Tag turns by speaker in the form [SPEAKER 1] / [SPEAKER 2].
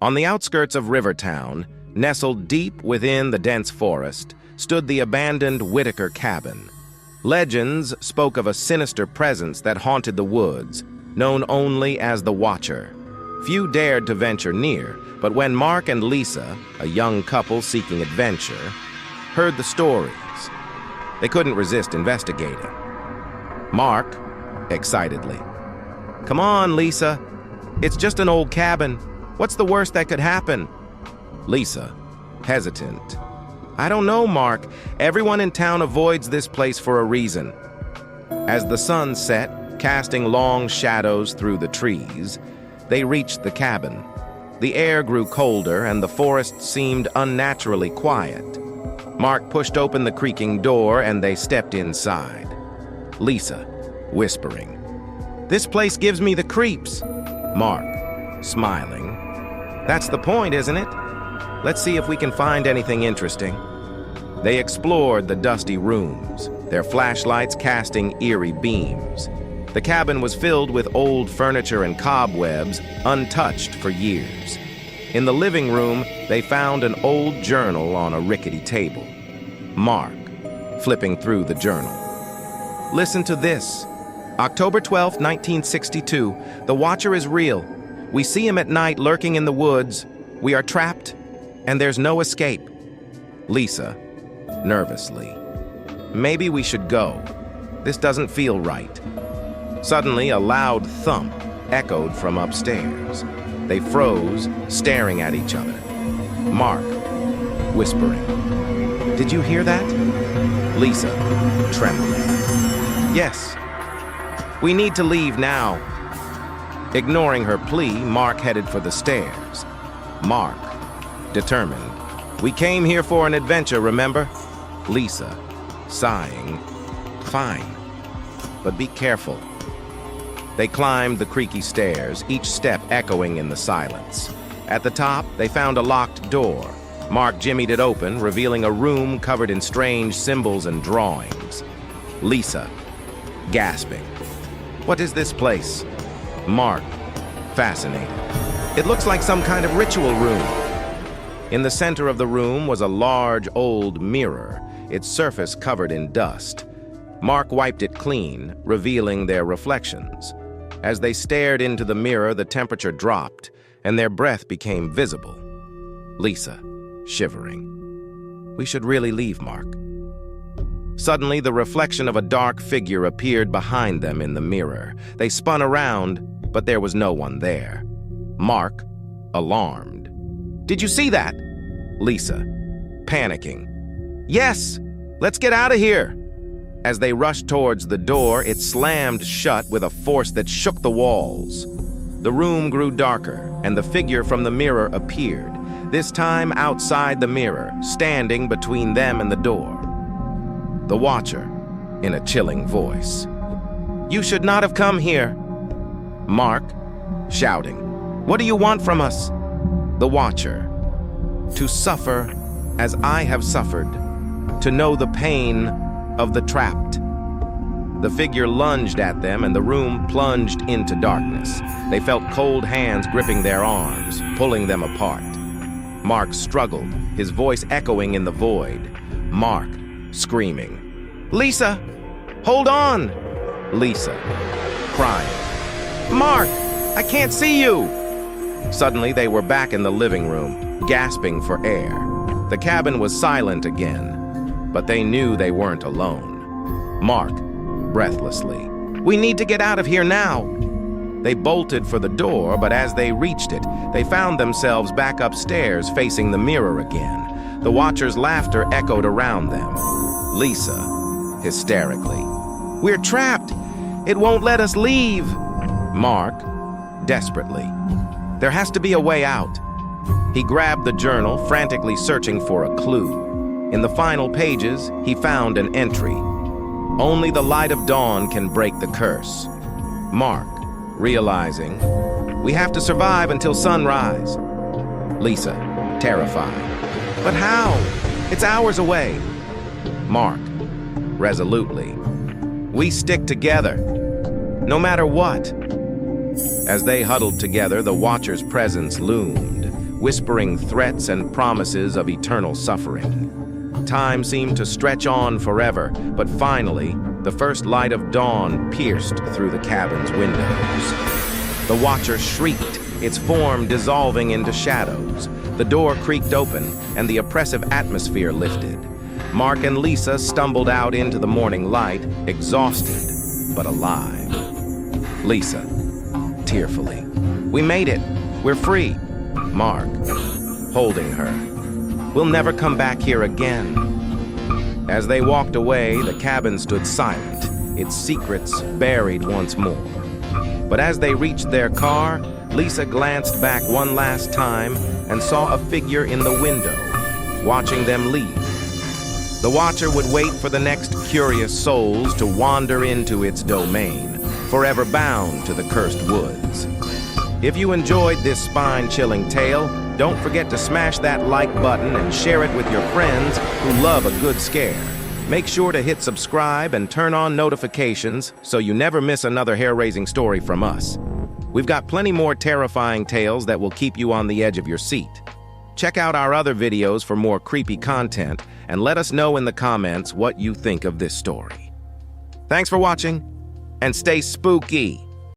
[SPEAKER 1] On the outskirts of Rivertown, nestled deep within the dense forest, stood the abandoned Whitaker cabin. Legends spoke of a sinister presence that haunted the woods, known only as the Watcher. Few dared to venture near, but when Mark and Lisa, a young couple seeking adventure, heard the stories, they couldn't resist investigating. Mark, excitedly, "Come on, Lisa. It's just an old cabin. What's the worst that could happen?" Lisa, hesitant, "I don't know, Mark. Everyone in town avoids this place for a reason." As the sun set, casting long shadows through the trees, they reached the cabin. The air grew colder and the forest seemed unnaturally quiet. Mark pushed open the creaking door and they stepped inside. Lisa, whispering, "This place gives me the creeps." Mark, smiling, "That's the point, isn't it? Let's see if we can find anything interesting." They explored the dusty rooms, their flashlights casting eerie beams. The cabin was filled with old furniture and cobwebs, untouched for years. In the living room, they found an old journal on a rickety table. Mark, flipping through the journal. "Listen to this. October 12, 1962. The Watcher is real. We see him at night lurking in the woods. We are trapped, and there's no escape." Lisa, nervously, "Maybe we should go. This doesn't feel right." Suddenly, a loud thump echoed from upstairs. They froze, staring at each other. Mark, whispering, "Did you hear that?" Lisa, trembling, "Yes. We need to leave now." Ignoring her plea, Mark headed for the stairs. Mark, determined, "We came here for an adventure, remember?" Lisa, sighing, "Fine, but be careful." They climbed the creaky stairs, each step echoing in the silence. At the top, they found a locked door. Mark jimmied it open, revealing a room covered in strange symbols and drawings. Lisa, gasping, "What is this place?" Mark, fascinated, "It looks like some kind of ritual room." In the center of the room was a large old mirror, its surface covered in dust. Mark wiped it clean, revealing their reflections. As they stared into the mirror, the temperature dropped, and their breath became visible. Lisa, shivering, "We should really leave, Mark." Suddenly, the reflection of a dark figure appeared behind them in the mirror. They spun around, but there was no one there. Mark, alarmed, "Did you see that?" Lisa, panicking, "Yes! Let's get out of here!" As they rushed towards the door, it slammed shut with a force that shook the walls. The room grew darker, and the figure from the mirror appeared, this time outside the mirror, standing between them and the door. The Watcher, in a chilling voice, "You should not have come here." Mark, shouting, "What do you want from us?" The Watcher, "To suffer as I have suffered, to know the pain of the trapped." The figure lunged at them and the room plunged into darkness. They felt cold hands gripping their arms, pulling them apart. Mark struggled, his voice echoing in the void. Mark, screaming, "Lisa, hold on!" Lisa, crying, "Mark, I can't see you!" Suddenly, they were back in the living room, gasping for air. The cabin was silent again, but they knew they weren't alone. Mark, breathlessly, "We need to get out of here now!" They bolted for the door, but as they reached it, they found themselves back upstairs facing the mirror again. The Watcher's laughter echoed around them. Lisa, hysterically, "We're trapped! It won't let us leave!" Mark, desperately, "There has to be a way out." He grabbed the journal, frantically searching for a clue. In the final pages, he found an entry. "Only the light of dawn can break the curse." Mark, realizing, "We have to survive until sunrise." Lisa, terrified, "But how? It's hours away." Mark, resolutely, "We stick together, no matter what." As they huddled together, the Watcher's presence loomed. whispering threats and promises of eternal suffering. Time seemed to stretch on forever, but finally, the first light of dawn pierced through the cabin's windows. The Watcher shrieked, its form dissolving into shadows. The door creaked open, and the oppressive atmosphere lifted. Mark and Lisa stumbled out into the morning light, exhausted, but alive. Lisa, tearfully, "We made it. We're free." Mark, holding her, "We'll never come back here again." As they walked away, the cabin stood silent, its secrets buried once more. But as they reached their car, Lisa glanced back one last time and saw a figure in the window, watching them leave. The Watcher would wait for the next curious souls to wander into its domain, forever bound to the cursed woods. If you enjoyed this spine-chilling tale, don't forget to smash that like button and share it with your friends who love a good scare. Make sure to hit subscribe and turn on notifications so you never miss another hair-raising story from us. We've got plenty more terrifying tales that will keep you on the edge of your seat. Check out our other videos for more creepy content and let us know in the comments what you think of this story. Thanks for watching, and stay spooky!